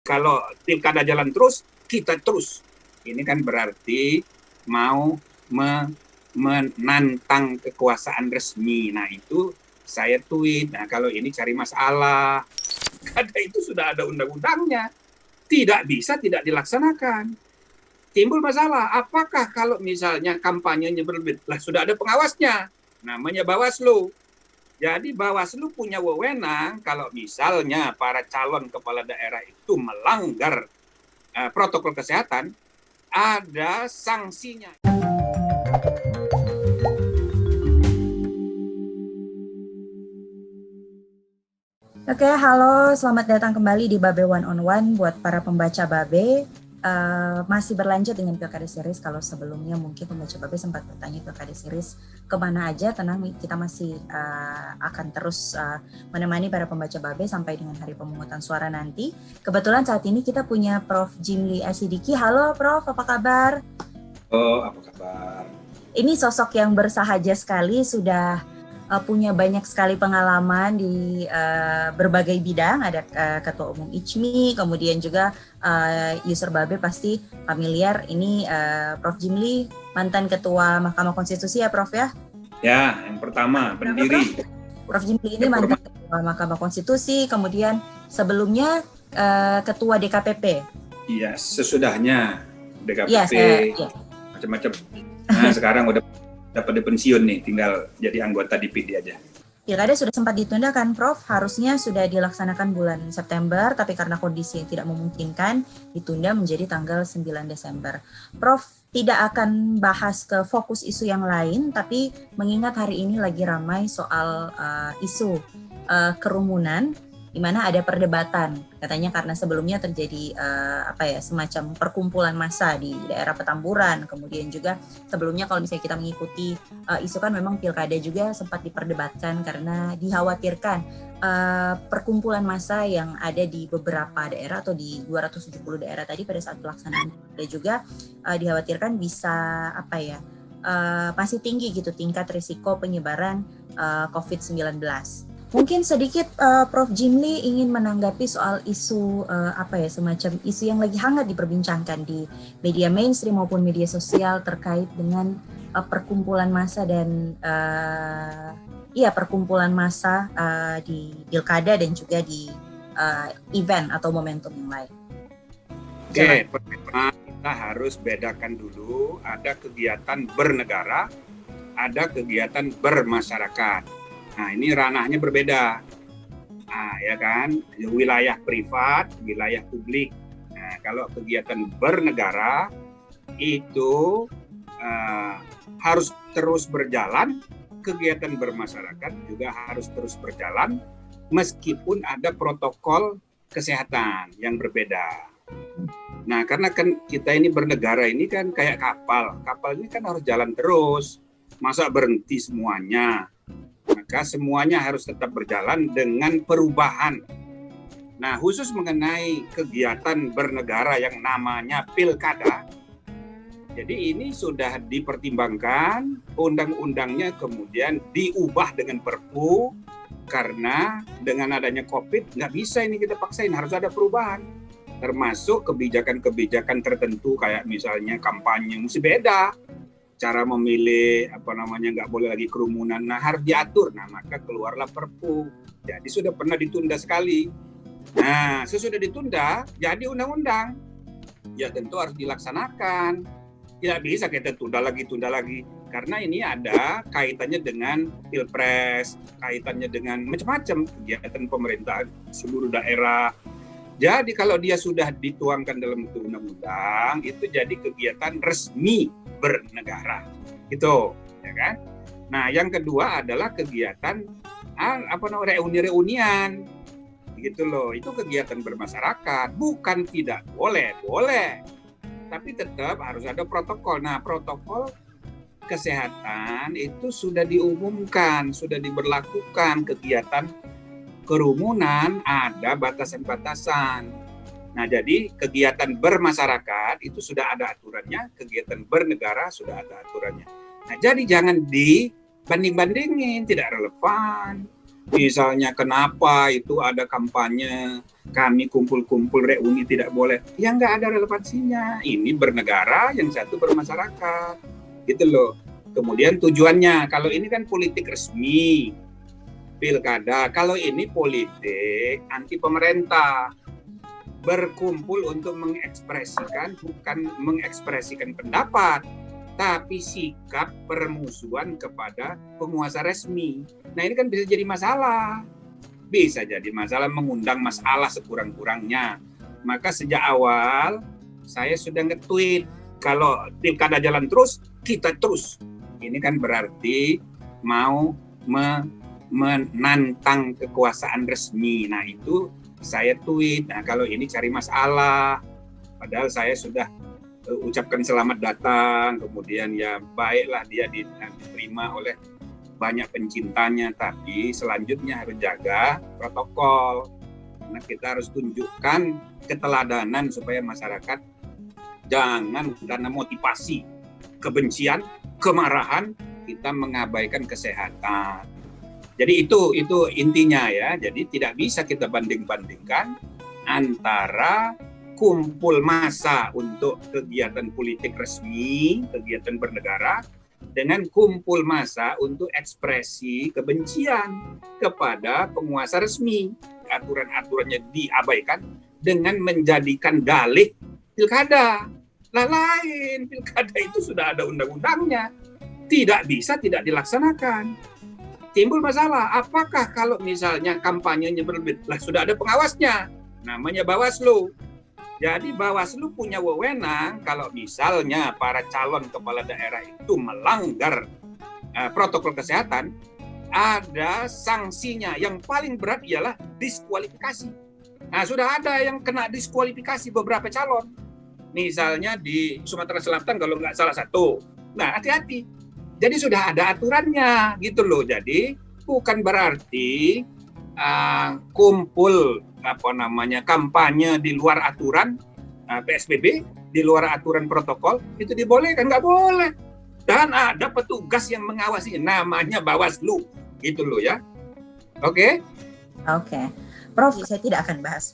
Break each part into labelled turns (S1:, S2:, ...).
S1: kalau pilkada jalan terus, kita terus. Ini kan berarti mau menantang kekuasaan resmi. Nah itu saya tweet. Nah kalau ini cari masalah, karena itu sudah ada undang-undangnya. Tidak bisa tidak dilaksanakan. Timbul masalah, apakah kalau misalnya kampanyenya berlebih, lah sudah ada pengawasnya, namanya Bawaslu. Jadi Bawaslu punya wewenang kalau misalnya para calon kepala daerah itu melanggar protokol kesehatan, ada sanksinya.
S2: Oke, halo, selamat datang kembali di Babe One on One buat para pembaca Babe. Masih berlanjut dengan Pilkada Series. Kalau sebelumnya mungkin pembaca Babe sempat bertanya Pilkada Series kemana aja, tenang, kita masih akan terus menemani para pembaca Babe sampai dengan hari pemungutan suara nanti. Kebetulan saat ini kita punya Prof. Jimli Asidiki. Halo Prof, apa kabar?
S1: Oh, apa kabar?
S2: Ini sosok yang bersahaja sekali, sudah punya banyak sekali pengalaman di berbagai bidang. Ada Ketua Umum ICMI, kemudian juga user Babe pasti familiar. Ini Prof. Jimli, mantan Ketua Mahkamah Konstitusi ya Prof ya?
S1: Ya, yang pertama pendiri.
S2: Prof. Jimli ini mantan Ketua Mahkamah Konstitusi, kemudian sebelumnya Ketua DKPP.
S1: Iya, sesudahnya DKPP
S2: Iya,
S1: macam-macam. Nah, sekarang udah dapat pensiun nih, tinggal jadi anggota DPD aja.
S2: Pilkada sudah sempat ditunda kan Prof, harusnya sudah dilaksanakan bulan September, tapi karena kondisi yang tidak memungkinkan, ditunda menjadi tanggal 9 Desember. Prof tidak akan bahas ke fokus isu yang lain, tapi mengingat hari ini lagi ramai soal isu kerumunan, di mana ada perdebatan, katanya karena sebelumnya terjadi semacam perkumpulan massa di daerah Petamburan, kemudian juga sebelumnya kalau misalnya kita mengikuti isu kan memang pilkada juga sempat diperdebatkan karena dikhawatirkan perkumpulan massa yang ada di beberapa daerah atau di 270 daerah tadi pada saat pelaksanaan pilkada juga dikhawatirkan bisa masih tinggi gitu tingkat risiko penyebaran COVID-19. Mungkin sedikit Prof. Jimli ingin menanggapi soal isu semacam isu yang lagi hangat diperbincangkan di media mainstream maupun media sosial terkait dengan perkumpulan massa dan perkumpulan massa di pilkada dan juga di event atau momentum yang lain.
S1: Oke, pertama kita harus bedakan dulu, ada kegiatan bernegara, ada kegiatan bermasyarakat. Nah, ini ranahnya berbeda. Nah, ya kan, wilayah privat, wilayah publik. Nah, kalau kegiatan bernegara itu harus terus berjalan, kegiatan bermasyarakat juga harus terus berjalan, meskipun ada protokol kesehatan yang berbeda. Nah, karena kan kita ini bernegara ini kan kayak kapal. Kapal ini kan harus jalan terus. Masa berhenti semuanya? Maka semuanya harus tetap berjalan dengan perubahan. Nah, khusus mengenai kegiatan bernegara yang namanya pilkada, jadi ini sudah dipertimbangkan, undang-undangnya kemudian diubah dengan Perpu, karena dengan adanya COVID nggak bisa ini kita paksain, harus ada perubahan. Termasuk kebijakan-kebijakan tertentu kayak misalnya kampanye mesti beda. Cara memilih nggak boleh lagi kerumunan, nah harus diatur. Nah maka keluarlah Perpu. Jadi sudah pernah ditunda sekali. Nah sesudah ditunda jadi undang-undang, ya tentu harus dilaksanakan. Tidak bisa kita tunda lagi, karena ini ada kaitannya dengan pilpres, kaitannya dengan macam-macam kegiatan pemerintahan seluruh daerah. Jadi kalau dia sudah dituangkan dalam undang-undang, itu jadi kegiatan resmi bernegara, gitu, ya kan? Nah, yang kedua adalah kegiatan reuni-reunian, gitu loh. Itu kegiatan bermasyarakat, bukan tidak boleh, tapi tetap harus ada protokol. Nah, protokol kesehatan itu sudah diumumkan, sudah diberlakukan. Kegiatan kerumunan ada batasan-batasan. Nah, jadi kegiatan bermasyarakat itu sudah ada aturannya, kegiatan bernegara sudah ada aturannya. Nah, jadi jangan dibanding-bandingin, tidak relevan. Misalnya kenapa itu ada kampanye kami kumpul-kumpul reuni tidak boleh, ya nggak ada relevansinya. Ini bernegara, yang satu bermasyarakat, gitu loh. Kemudian tujuannya, kalau ini kan politik resmi, pilkada. Kalau ini politik anti pemerintah, berkumpul untuk mengekspresikan, bukan mengekspresikan pendapat, tapi sikap permusuhan kepada penguasa resmi. Nah ini kan bisa jadi masalah. Bisa jadi masalah, mengundang masalah sekurang-kurangnya. Maka sejak awal saya sudah nge-tweet, kalau pilkada jalan terus, kita terus. Ini kan berarti mau menantang kekuasaan resmi. Nah itu saya tweet. Nah kalau ini cari masalah. Padahal saya sudah ucapkan selamat datang, kemudian ya baiklah dia diterima oleh banyak pencintanya, tapi selanjutnya harus jaga protokol. Karena kita harus tunjukkan keteladanan supaya masyarakat jangan karena motivasi kebencian, kemarahan, kita mengabaikan kesehatan. Jadi itu intinya ya. Jadi tidak bisa kita banding-bandingkan antara kumpul massa untuk kegiatan politik resmi, kegiatan bernegara, dengan kumpul massa untuk ekspresi kebencian kepada penguasa resmi. Aturan-aturannya diabaikan dengan menjadikan dalih pilkada. Lah lain, pilkada itu sudah ada undang-undangnya. Tidak bisa tidak dilaksanakan. Timbul masalah, apakah kalau misalnya kampanyenya berlebih, lah sudah ada pengawasnya, namanya Bawaslu. Jadi Bawaslu punya wewenang kalau misalnya para calon kepala daerah itu melanggar protokol kesehatan, ada sanksinya. Yang paling berat ialah diskualifikasi. Nah, sudah ada yang kena diskualifikasi beberapa calon. Misalnya di Sumatera Selatan kalau nggak salah satu. Nah, hati-hati. Jadi sudah ada aturannya gitu loh. Jadi bukan berarti kumpul kampanye di luar aturan PSBB, di luar aturan protokol itu dibolehkan, nggak boleh. Dan ada petugas yang mengawasi, namanya Bawaslu gitu loh ya. Oke?
S2: Oke. Prof, saya tidak akan bahas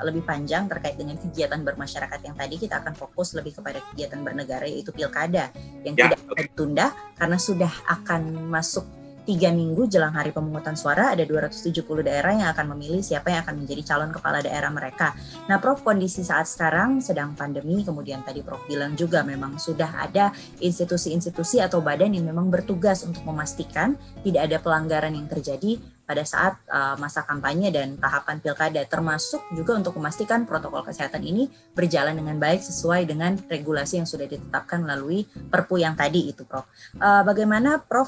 S2: lebih panjang terkait dengan kegiatan bermasyarakat yang tadi. Kita akan fokus lebih kepada kegiatan bernegara, yaitu pilkada yang tidak ditunda karena sudah akan masuk 3 minggu jelang hari pemungutan suara. Ada 270 daerah yang akan memilih siapa yang akan menjadi calon kepala daerah mereka. Nah Prof, kondisi saat sekarang sedang pandemi, kemudian tadi Prof bilang juga memang sudah ada institusi-institusi atau badan yang memang bertugas untuk memastikan tidak ada pelanggaran yang terjadi pada saat masa kampanye dan tahapan pilkada, termasuk juga untuk memastikan protokol kesehatan ini berjalan dengan baik sesuai dengan regulasi yang sudah ditetapkan melalui Perpu yang tadi itu, Prof. Bagaimana Prof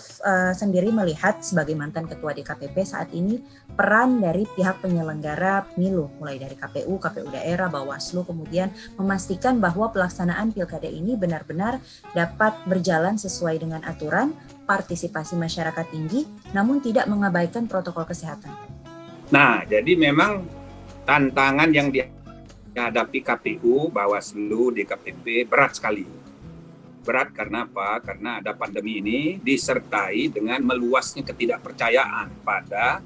S2: sendiri melihat sebagai mantan Ketua DKPP saat ini peran dari pihak penyelenggara pemilu, mulai dari KPU, KPU daerah, Bawaslu, kemudian memastikan bahwa pelaksanaan pilkada ini benar-benar dapat berjalan sesuai dengan aturan, partisipasi masyarakat tinggi, namun tidak mengabaikan protokol kesehatan.
S1: Nah, jadi memang tantangan yang dihadapi KPU, Bawaslu, DKPP berat sekali. Berat karena apa? Karena ada pandemi ini disertai dengan meluasnya ketidakpercayaan pada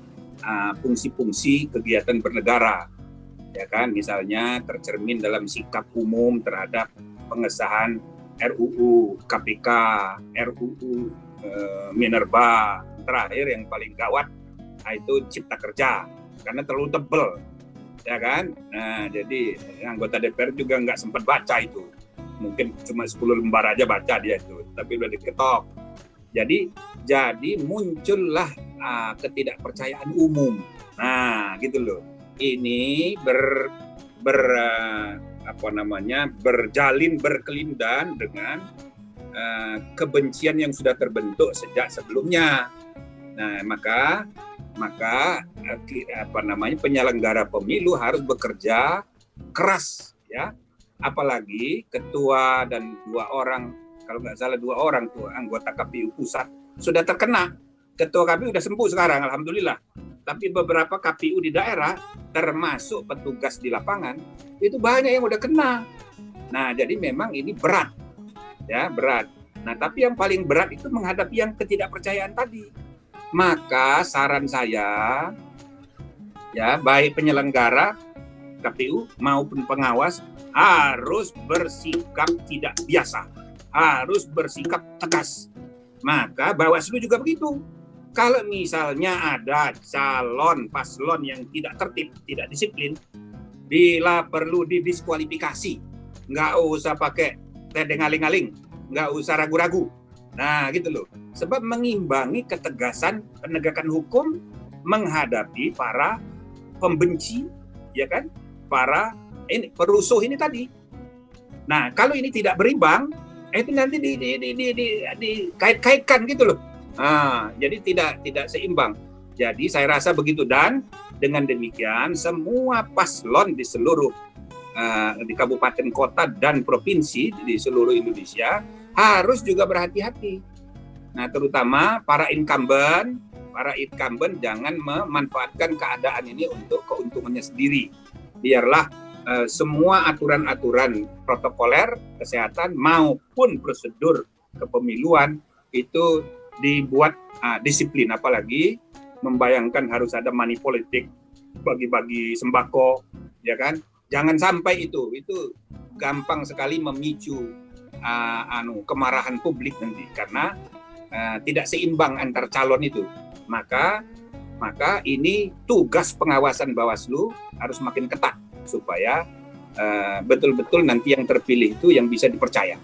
S1: fungsi-fungsi kegiatan bernegara. Ya kan, misalnya tercermin dalam sikap umum terhadap pengesahan RUU KPK, RUU Minerba, terakhir yang paling gawat itu Cipta Kerja karena terlalu tebel, ya kan. Nah jadi anggota DPR juga nggak sempat baca itu, mungkin cuma 10 lembar aja baca dia itu, tapi udah diketok. Jadi muncullah ketidakpercayaan umum. Nah gitu loh. Ini berjalin berkelindan dengan kebencian yang sudah terbentuk sejak sebelumnya. Nah, maka penyelenggara pemilu harus bekerja keras ya. Apalagi ketua dan 2 orang, kalau nggak salah 2 orang tuh anggota KPU pusat sudah terkena. Ketua KPU udah sembuh sekarang, alhamdulillah. Tapi beberapa KPU di daerah, termasuk petugas di lapangan, itu banyak yang udah kena. Nah, jadi memang ini berat. Ya, berat. Nah, tapi yang paling berat itu menghadapi yang ketidakpercayaan tadi. Maka saran saya, ya, baik penyelenggara KPU maupun pengawas harus bersikap tidak biasa, harus bersikap tegas. Maka Bawaslu juga begitu. Kalau misalnya ada calon paslon yang tidak tertib, tidak disiplin, bila perlu didiskualifikasi, nggak usah pakai tedeng-aling-aling, nggak usah ragu-ragu. Nah, gitu loh. Sebab mengimbangi ketegasan penegakan hukum menghadapi para pembenci, ya kan? Para perusuh ini tadi. Nah, kalau ini tidak berimbang, itu nanti dikait-kaitkan gitu loh. Nah, jadi tidak seimbang. Jadi saya rasa begitu, dan dengan demikian semua paslon di seluruh di kabupaten kota dan provinsi di seluruh Indonesia harus juga berhati-hati. Nah, terutama para incumbent jangan memanfaatkan keadaan ini untuk keuntungannya sendiri. Biarlah semua aturan-aturan protokoler kesehatan maupun prosedur kepemiluan itu dibuat disiplin, apalagi membayangkan harus ada money politik, bagi-bagi sembako, ya kan? Jangan sampai itu gampang sekali memicu kemarahan publik nanti karena tidak seimbang antar calon itu. Maka ini tugas pengawasan Bawaslu harus makin ketat supaya betul-betul nanti yang terpilih itu yang bisa dipercaya.